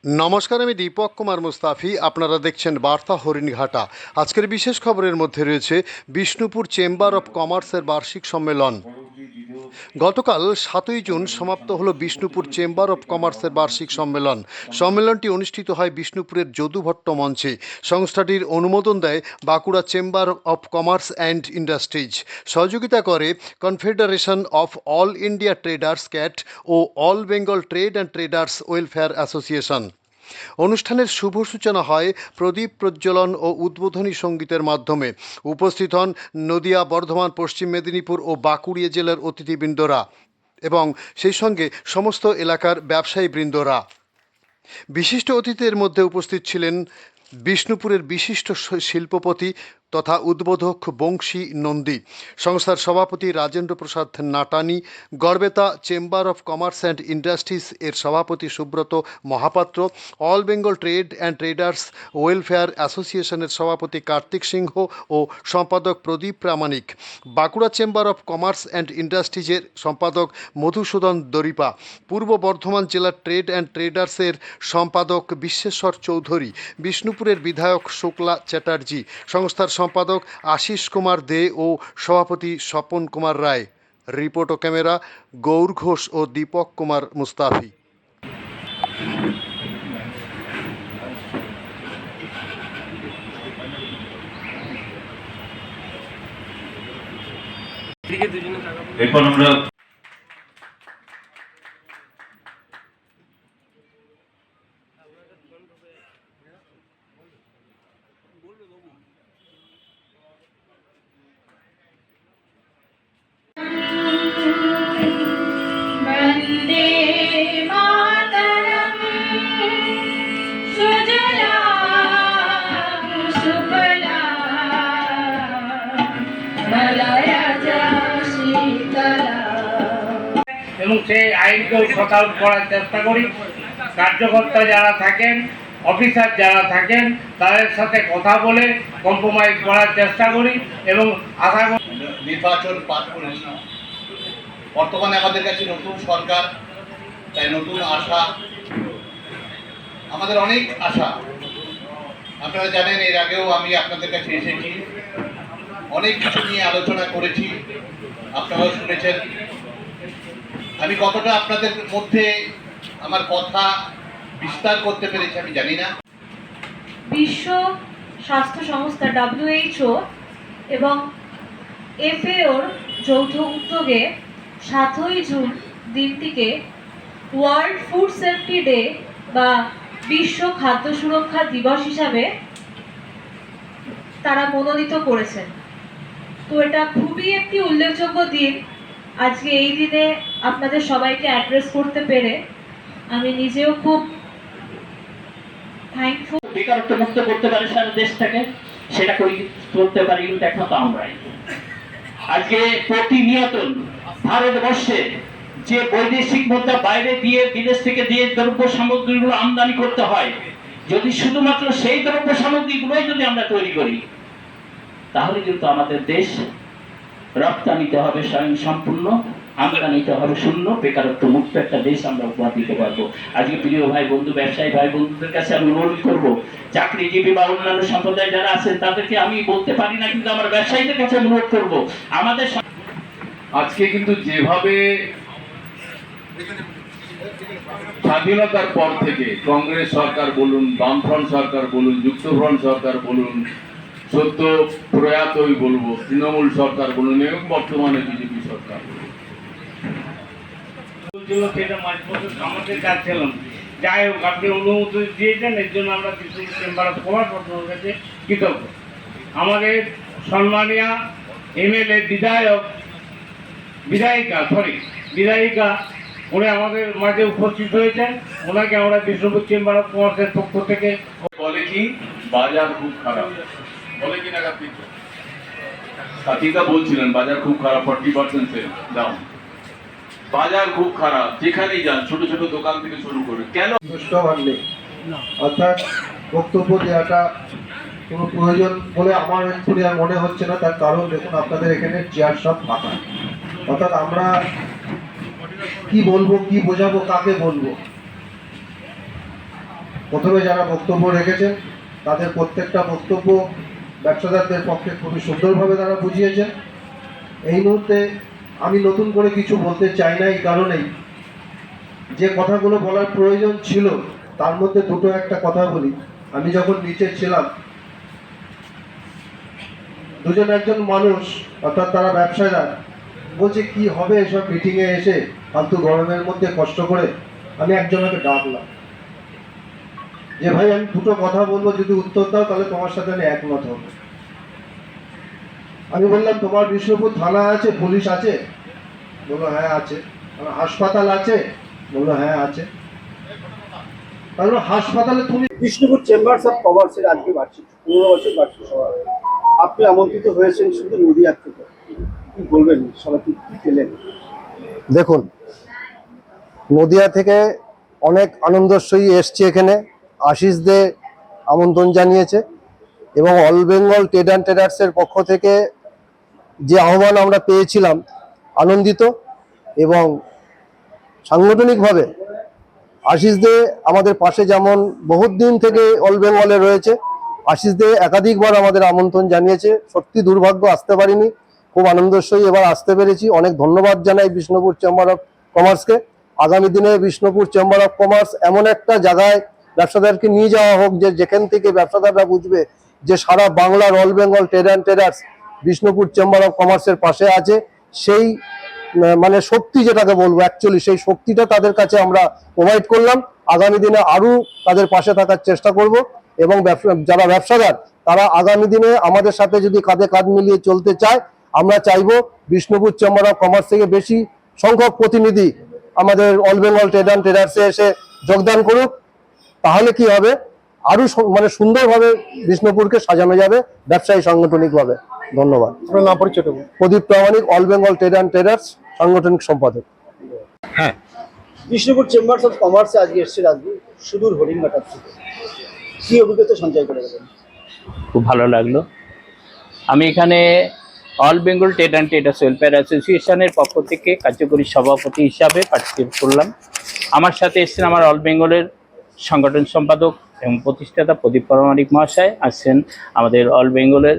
নমস্কার, আমি দীপক কুমার মুস্তাফি। আপনারা দেখছেন বার্তা হরিণঘাটা। আজকের বিশেষ খবরের মধ্যে রয়েছে বিষ্ণুপুর চেম্বার অফ কমার্সের বার্ষিক সম্মেলন। গতকাল 7ই জুন সমাপ্ত হলো বিষ্ণুপুর চেম্বার অফ কমার্সের বার্ষিক সম্মেলন। সম্মেলনটি অনুষ্ঠিত হয় বিষ্ণুপুরের যদুভট্ট মঞ্চে। সংস্থাটির অনুমোদন দেয় Bankura chamber of commerce and industries. সহযোগিতা করে confederation of all India traders CAT ও all Bengal trade and traders welfare association. অনুষ্ঠানের শুভ সূচনা হয় প্রদীপ প্রজ্বলন ও উদ্বোধনী সঙ্গীতের মাধ্যমে। উপস্থিত হন নদিয়া, বর্ধমান, পশ্চিম মেদিনীপুর ও বাঁকুড়া জেলার অতিথিবৃন্দরা এবং সেই সঙ্গে সমস্ত এলাকার ব্যবসায়ীবৃন্দরা। বিশিষ্ট অতিথিদের মধ্যে উপস্থিত ছিলেন বিষ্ণুপুরের বিশিষ্ট শিল্পপতি তথা উদ্বোধক বংশী নন্দী, সংস্থার সভাপতি Rajendra Prasad Natani, Garbeta chamber of commerce and industries এর সভাপতি Subrata Mahapatra, all Bengal trade and traders welfare অ্যাসোসিয়েশনের সভাপতি কার্তিক সিংহ ও সম্পাদক Pradip Pramanik, Bankura chamber of commerce and ইন্ডাস্ট্রিজের সম্পাদক মধুসূদন দরিপা, পূর্ব বর্ধমান জেলার ট্রেড অ্যান্ড ট্রেডার্সের সম্পাদক বিশ্বেশ্বর চৌধুরী, বিষ্ণুপুরের বিধায়ক শুক্লা চ্যাটার্জি, সংস্থার সম্পাদক আশিস কুমার দে ও সভাপতি স্বপন কুমার রায়। রিপোর্ট ও ক্যামেরা গৌর ঘোষ ও দীপক কুমার মুস্তাফি। এরপর আমরা वन्दे मातरम् सुजलां सुफलां मलयज शीतलाम्। এবং সেই আইনকেও সচল করার চেষ্টা করি। কার্যকর্তা যারা থাকেন, অফিসার যারা থাকেন, তাদের সাথে কথা বলে কম্প্রোমাইজ করার চেষ্টা করি এবং আশা করি নির্বাচন পার করেছি। বর্তমানে আমাদের কাছে নতুন সরকার, তাই নতুন আশা, আমাদের অনেক আশা। আপনারা জানেন এর আগেও আমি আপনাদের কাছে এসেছি, অনেক কিছু নিয়ে আলোচনা করেছি, আপনারাও শুনেছেন। আমি কতটা আপনাদের মধ্যে আমার কথা বিস্তার করতে পেরেছি আমি জানি না। বিশ্ব স্বাস্থ্য সংস্থা WHO এবং FAOর যৌথ উদ্যোগে 7ই জুন দিনটিকে ওয়ার্ল্ড ফুড সেফটি ডে বা বিশ্ব খাদ্য সুরক্ষা দিবস হিসাবে তারা মনোনীত করেছেন। তো এটা খুবই একটি উল্লেখযোগ্য দিন। আজকে এই দিনে আপনাদের সবাইকে অ্যাড্রেস করতে পেরে আমি নিজেও খুব থ্যাঙ্কফুল। বেকারত্ব মুক্ত করতে পারে সারা দেশটাকে, সেটা করতে পারি কিন্তু একমাত্র আমরাই। আজকে প্রতিনিয়ত ভারতবর্ষে যে বৈদেশিক মুদ্রা বাইরে দিয়ে, বিদেশ থেকে দিয়ে দ্রব্য সামগ্রীগুলো আমদানি করতে হয়, যদি শুধুমাত্র সেই দ্রব্য সামগ্রীগুলোই যদি আমরা তৈরি করি, তাহলে কিন্তু আমাদের দেশ রপ্তানিতে হবে স্বয়ং সম্পূর্ণ, আমদানিতে হবে শূন্য, বেকারত্ব মুক্ত একটা দেশ আমরা উপহার দিতে পারবো। আজকে প্রিয় ভাই বন্ধু, ব্যবসায়ী ভাই বন্ধুদের কাছে আমি অনুরোধ করবো, চাকরিজীবী বা অন্যান্য সম্প্রদায় যারা আছেন তাদেরকে আমি বলতে পারি না, কিন্তু আমার ব্যবসায়ীদের কাছে অনুরোধ করবো, আমাদের আজকে কিন্তু যেভাবে স্বাধীনতার পর থেকে কংগ্রেস সরকার বলুন, বামফ্রন্ট সরকার বলুন, যুক্তফ্রন্ট সরকার বলুন, সদ্য প্রয়াতই বলবো তৃণমূল সরকার বলুন এবং বর্তমানে বিজেপি সরকার, সেটা মাঝ বছর আমাদের কাজ ছিল না। যাই হোক, আপনি অনুমতি দিয়েছেন, এর জন্য আমরা বিষ্ণুপুর চেম্বার অফ কমার্স আপনার কাছে কৃতজ্ঞ। আমাদের সম্মানীয় MLA বিধায়িকা উনি আমাদের মাঝে উপস্থিত হয়েছেন। ওনাকে আমরা বিষ্ণুপুর চেম্বার অফ কমার্সের পক্ষ থেকে বলে কি বাজার খুব খারাপ, বলে কি না কাতিকা বলছিলেন বাজার খুব খারাপ, 40% সেল ডাউন, বাজার খুব খারাপ, যেখানেই যান ছোট ছোট দোকান থেকে শুরু করে। কেন অর্থাৎ বক্তব্য দেওয়াটা কোনো প্রয়োজন বলে আমার এক্ষুনি আর মনে হচ্ছে না। তার কারণ দেখুন, আপনাদের এখানে চেয়ার সব ফাঁকা, অর্থাৎ আমরা কি বলবো, কি বোঝাবো, কাকে বলবো। প্রথমে যারা বক্তব্য রেখেছেন তাদের প্রত্যেকটা বক্তব্য ব্যবসাদারদের পক্ষে খুবই সুন্দরভাবে তারা বুঝিয়েছেন। এই মুহূর্তে আমি নতুন করে কিছু বলতে চাই না, এই কারণেই যে কথাগুলো বলার প্রয়োজন ছিল তার মধ্যে দুটো একটা কথা বলি। আমি যখন নিচে ছিলাম, দুজন একজন মানুষ অর্থাৎ তারা ব্যবসাদার বলছে কি হবে এসব মিটিংয়ে এসে ফালতু গরমের মধ্যে কষ্ট করে। আমি একজনকে ডাকলাম যে ভাই আমি দুটো কথা বলবো, যদি উত্তর দাও তাহলে তোমার সাথে আমি একমত হব। আমি বললাম তোমার বিষ্ণুপুর থানা আছে, পুলিশ আছে? বললো হ্যাঁ আছে। হাসপাতাল আছে? বললো হ্যাঁ আছে। তাহলে হাসপাতালে তুমি বিষ্ণুপুর চেম্বার্স অফ কমার্সের আজকে বার্ষিক 15 বছর বার্ষিক সভা। আপনি আমন্ত্রিত হয়েছেন শুধু নদীয়ার থেকে, কি বলবেন সবাইকে, কি পেলেন? দেখুন, নদিয়া থেকে অনেক আনন্দস্বী এসছে এখানে, আশিস দে আমন্ত্রণ জানিয়েছে এবং অল বেঙ্গল ট্রেড অ্যান্ড ট্রেডার্সের পক্ষ থেকে যে আহ্বান আমরা পেয়েছিলাম আনন্দিত। এবং সাংগঠনিকভাবে আশিস দে আমাদের পাশে যেমন বহুত দিন থেকে অল বেঙ্গলে রয়েছে, আশিস দে একাধিকবার আমাদের আমন্ত্রণ জানিয়েছে। সত্যি দুর্ভাগ্য আসতে পারিনি, খুব আনন্দস্বী এবার আসতে পেরেছি। অনেক ধন্যবাদ জানাই বিষ্ণুপুর চেম্বার অফ কমার্সকে। আগামী দিনে বিষ্ণুপুর চেম্বার অফ কমার্স এমন একটা জায়গায় ব্যবসাদারকে নিয়ে যাওয়া হোক যে যেখান থেকে ব্যবসাদাররা বুঝবে যে সারা বাংলার all Bengal trade and traders Bishnupur chamber of কমার্সের পাশে আছে। সেই মানে শক্তি যেটাকে বলবো, অ্যাকচুয়ালি সেই শক্তিটা তাদের কাছে আমরা প্রোভাইড করলাম। আগামী দিনে আরও তাদের পাশে থাকার চেষ্টা করব এবং যারা ব্যবসাদার তারা আগামী দিনে আমাদের সাথে যদি কাঁধে কাঁধ মিলিয়ে চলতে চায়, আমরা চাইবো বিষ্ণুপুর চেম্বার অফ কমার্স থেকে বেশি সংখ্যক প্রতিনিধি আমাদের অল বেঙ্গল ট্রেড অ্যান্ড ট্রেডার্সে এসে যোগদান করুক। তাহলে কি হবে, আরো মানে সুন্দরভাবে বিষ্ণুপুরকে সাজানো যাবে ব্যবসায়ী সাংগঠনিকভাবে। ধন্যবাদ। আপনার নাম পরিচয় দেবো। Pradip Pramanik, all Bengal trade and traders সাংগঠনিক সম্পাদক। বিষ্ণুপুর চেম্বার্স অফ কমার্সে আজকে এসছে রাজদীপ সুদূর হরিণঘাটার থেকে, কি অভিজ্ঞতা সঞ্চয় করে গেলেন? খুব ভালো লাগলো। আমি এখানে all Bengal trade and traders welfare অ্যাসোসিয়েশনের পক্ষ থেকে কার্যকরী সভাপতি হিসাবে পার্টিসিপেট করলাম। আমার সাথে এসেছেন আমার অল বেঙ্গলের সংগঠন সম্পাদক এবং প্রতিষ্ঠাতা প্রদীপ প্রামাণিক মহাশয়, আছেন আমাদের অল বেঙ্গলের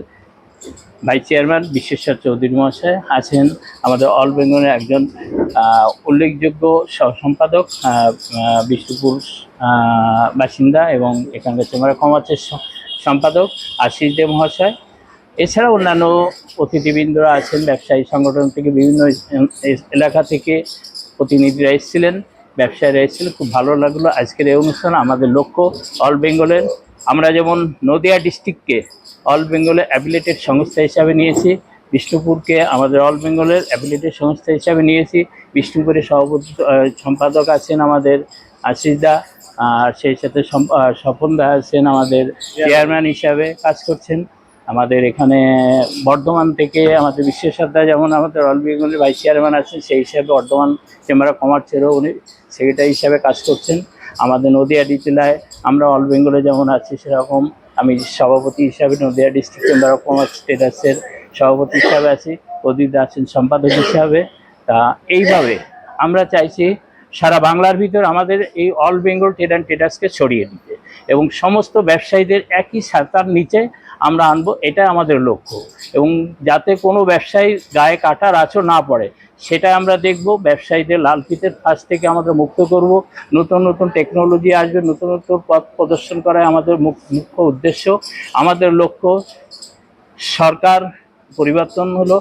ভাইস চেয়ারম্যান বিশ্বেশ্বর চৌধুরী মহাশয়, আছেন আমাদের অল বেঙ্গলের একজন উল্লেখযোগ্য সম্পাদক বিষ্ণুপুর বাসিন্দা এবং এখানকার চেম্বার অফ কমার্সের সম্পাদক আশিস দে মহাশয়। এছাড়া অন্যান্য অতিথিবৃন্দরা আছেন, ব্যবসায়ী সংগঠন থেকে বিভিন্ন এলাকা থেকে প্রতিনিধিরা এসেছিলেন, ব্যবসায়ীরা এসেছিলেন। খুব ভালো লাগলো আজকের এই অনুষ্ঠান। আমাদের লক্ষ্য অল বেঙ্গলের, আমরা যেমন নদিয়া ডিস্ট্রিক্টকে অল বেঙ্গলের অ্যাফিলিয়েটেড সংস্থা হিসাবে নিয়েছি, বিষ্ণুপুরকে আমাদের অল বেঙ্গলের অ্যাফিলিয়েটেড সংস্থা হিসাবে নিয়েছি। বিষ্ণুপুরের সভাপতি সম্পাদক আছেন আমাদের আশিস দা, আর সেই সাথে স্বপন দা আছেন আমাদের চেয়ারম্যান হিসাবে কাজ করছেন। আমাদের এখানে বর্ধমান থেকে আমাদের বিশ্বেশ্বর দা যেমন আমাদের অল বেঙ্গলের ভাইস চেয়ারম্যান আছেন, সেই হিসাবে বর্ধমান চেম্বার অফ কমার্সেরও উনি সেক্রেটারি হিসাবে কাজ করছেন। আমাদের নদিয়া জেলায় আমরা অল বেঙ্গলে যেমন আছি সেরকম আমি সভাপতি হিসাবে Nadia district chamber of commerce ট্রেডার্সের সভাপতি হিসাবে আছি, প্রদীপ দা আছেন সম্পাদক হিসাবে। তা এইভাবে আমরা চাইছি সারা বাংলার ভিতর আমাদের এই অল বেঙ্গল ট্রেড অ্যান্ড ট্রেডার্সকে ছড়িয়ে দিতে এবং সমস্ত ব্যবসায়ীদের একই ছাতার নিচে আমরা আনবো, এটা আমাদের লক্ষ্য। এবং যাতে কোনো ব্যবসায়ী গায়ে কাটার আঁচড় না পড়ে সেটা আমরা দেখব। ব্যবসায়ীদের লাল ফিতের ফাঁস থেকে আমাদের মুক্ত করব, নতুন নতুন টেকনোলজি আসবে, নতুন নতুন পথ প্রদর্শন করাই আমাদের মুখ্য উদ্দেশ্য। আমাদের লক্ষ্য, সরকার পরিবর্তন হলো,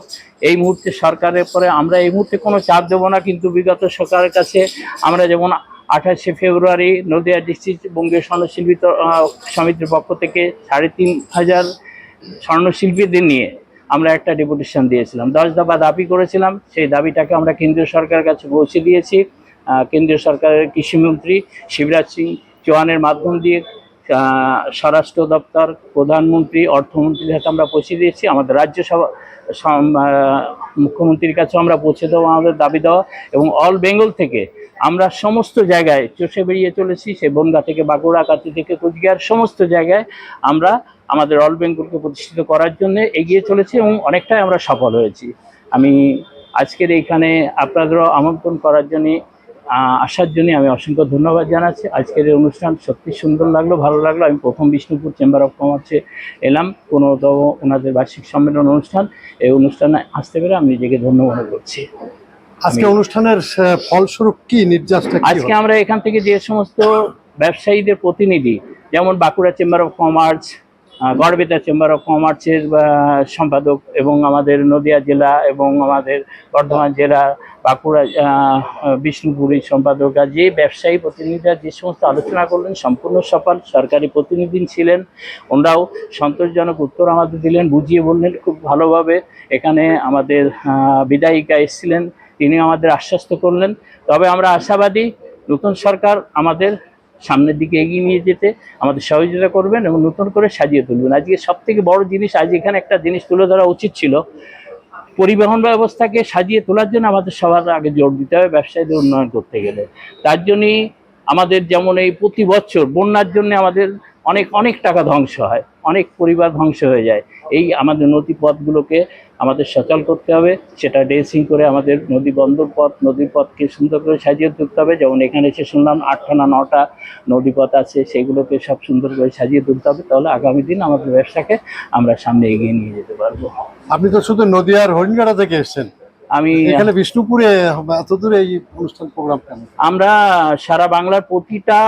এই মুহূর্তে সরকারের পরে আমরা এই মুহূর্তে কোনো চাপ দেবো না, কিন্তু বিগত সরকারের কাছে আমরা যেমন 28শে ফেব্রুয়ারি নদিয়া ডিস্ট্রিক্ট বঙ্গীয় স্বর্ণশিল্পী সমিতির পক্ষ থেকে 3500 স্বর্ণশিল্পীদের নিয়ে আমরা একটা ডেপুটেশন দিয়েছিলাম, 10 দফা দাবি করেছিলাম। সেই দাবিটাকে আমরা কেন্দ্রীয় সরকারের কাছে পৌঁছে দিয়েছি। কেন্দ্রীয় সরকারের কৃষিমন্ত্রী শিবরাজ সিং চৌহানের মাধ্যম দিয়ে স্বরাষ্ট্র দপ্তর, প্রধানমন্ত্রী, অর্থমন্ত্রীর হাতে আমরা পৌঁছে দিয়েছি। আমাদের রাজ্যসভা মুখ্যমন্ত্রীর কাছেও আমরা পৌঁছে দেবো আমাদের দাবি দেওয়া। এবং অল বেঙ্গল থেকে আমরা সমস্ত জায়গায় চষে বেরিয়ে চলেছি, সে বনগাঁ থেকে বাঁকুড়া, কাঁথি থেকে কোচবিহার, সমস্ত জায়গায় আমরা আমাদের অল বেঙ্গলকে প্রতিষ্ঠিত করার জন্য এগিয়ে চলেছি এবং অনেকটাই আমরা সফল হয়েছি। আমি আজকের এইখানে আপনাদেরও আমন্ত্রণ করার জন্য আসার জন্য আমি অসংখ্য ধন্যবাদ জানাচ্ছি। আজকের এই অনুষ্ঠান সত্যি সুন্দর লাগলো, ভালো লাগলো। আমি প্রথম বিষ্ণুপুর চেম্বার অফ কমার্সে এলাম, 15তম ওনাদের বার্ষিক সম্মেলন অনুষ্ঠান। এই অনুষ্ঠানে আসতে পেরে আমি নিজেকে ধন্য মনে করছি। আজকে অনুষ্ঠানের ফলস্বরূপ কি নির্যাসটা কি আজকে হলো? আমরা এখান থেকে যে সমস্ত ব্যবসায়ীদের প্রতিনিধি, যেমন Bankura chamber of commerce, Garhbeta chamber of কমার্সের সম্পাদক, এবং আমাদের নদিয়া জেলা এবং আমাদের বর্ধমান জেলা, বাঁকুড়া বিষ্ণুপুরের সম্পাদকরা, যে ব্যবসায়ী প্রতিনিধিরা যে সমস্ত আলোচনা করলেন সম্পূর্ণ সফল। সরকারি প্রতিনিধি ছিলেন, ওনারাও সন্তোষজনক উত্তর আমাদের দিলেন, বুঝিয়ে বললেন খুব ভালোভাবে। এখানে আমাদের বিধায়িকা এসেছিলেন, তিনি আমাদের আশ্বস্ত করলেন। তবে আমরা আশাবাদী নতুন সরকার আমাদের সামনের দিকে এগিয়ে নিয়ে যেতে আমাদের সহযোগিতা করবেন এবং নতুন করে সাজিয়ে তুলবেন। আজকে সব থেকে বড় জিনিস, আজ এখানে একটা জিনিস তুলে ধরা উচিত ছিল, পরিবহন ব্যবস্থাকে সাজিয়ে তোলার জন্য আমাদের সবার আগে জোর দিতে হবে ব্যবসায়ীদের উন্নয়ন করতে গেলে। তার জন্যই আমাদের যেমন এই প্রতি বছর বন্যার জন্য আমাদের অনেক অনেক টাকা ধ্বংস হয়, অনেক পরিবার ধ্বংস হয়ে যায়। এই আমাদের নদী পথগুলোকে আমাদের সচল করতে হবে, সেটা ড্রেসিং করে আমাদের নদী বন্দর পথ, নদীর পথকে সুন্দর করে সাজিয়ে তুলতে হবে। যেমন এখানে এসে শুনলাম 8টা না 9টা নদী পথ আছে, সেইগুলোকে সব সুন্দর করে সাজিয়ে তুলতে হবে। তাহলে আগামী দিন আমাদের ব্যবসাকে আমরা সামনে এগিয়ে নিয়ে যেতে পারবো। আপনি তো শুধু নদিয়ার হরিণঘাটা থেকে এসেছেন, আমি এখানে বিষ্ণুপুরে এত দূরে এই অনুষ্ঠান প্রোগ্রাম কেন? আমরা সারা বাংলার প্রতিটা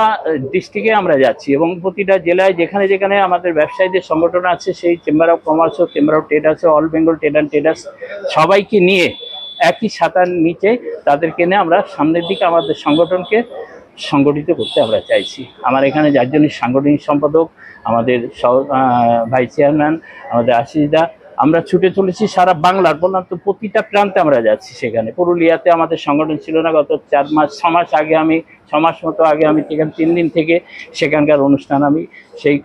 ডিস্ট্রিক্টে আমরা যাচ্ছি এবং প্রতিটা জেলায় যেখানে যেখানে আমাদের ব্যবসায়ীদের সংগঠন আছে, সেই চেম্বার অফ কমার্স হোক, চেম্বার অফ ট্রেডার্স হোক, all Bengal trade and traders, সবাইকে নিয়ে একই ছাতার নিচে তাদেরকে নিয়ে আমরা সামনের দিকে আমাদের সংগঠনকে সংগঠিত করতে আমরা চাইছি। আমার এখানে যার জন্য সাংগঠনিক সম্পাদক, আমাদের ভাইস চেয়ারম্যান, আমাদের আশিসদা, আমরা ছুটে চলেছি সারা বাংলার, বললাম তো প্রতিটা প্রান্তে আমরা যাচ্ছি। সেখানে পুরুলিয়াতে আমাদের সংগঠন ছিল না, গত 6 মাস আগে আমি 6 মাস মতো আগে আমি সেখানে 3 দিন থেকে সেখানকার অনুষ্ঠান আমি সেই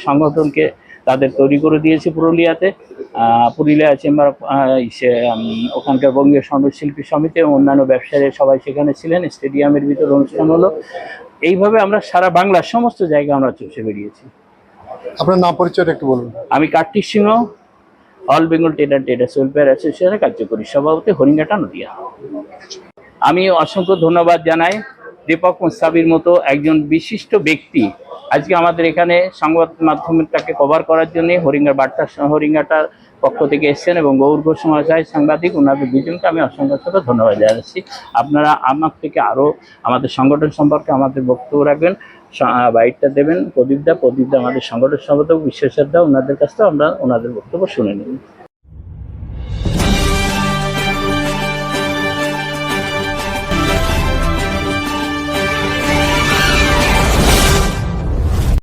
সংগঠনকে তাদের তৈরি করে দিয়েছি পুরুলিয়াতে। পুরুলিয়া চেম্বার ওখানকার বঙ্গীয় সঙ্গীতশিল্পী সমিতি এবং অন্যান্য ব্যবসায়ী সবাই সেখানে ছিলেন। স্টেডিয়ামের ভিতরে অনুষ্ঠান হলো। এইভাবে আমরা সারা বাংলার সমস্ত জায়গায় আমরা চষে বেরিয়েছি। আপনার নাম পরিচয়টা একটু বলুন। আমি Kartik Singha, all Bengal trade and traders welfare অ্যাসোসিয়েশনের কার্যকরী সভাপতি, হরিণঘাটা, নদিয়া। আমি অসংখ্য ধন্যবাদ জানাই দীপক মুস্তাফির মতো একজন বিশিষ্ট ব্যক্তি আজকে আমাদের এখানে সংবাদ মাধ্যমটাকে কভার করার জন্য হরিণঘাটার পক্ষ থেকে এসেছেন, এবং গৌর ঘোষ মহাশয় সাংবাদিক, ওনাদের দুজনকে আমি অসংখ্য ধন্যবাদ জানাচ্ছি। আপনারা আমার থেকে আরও আমাদের সংগঠন সম্পর্কে আমাদের বক্তব্য রাখবেন, বাইকটা দেবেন প্রদীপদা আমাদের সংগঠন সম্পাদক, বিশ্বশ্রদ্ধা, ওনাদের কাছ থেকে আমরা ওনাদের বক্তব্য শুনে নিন।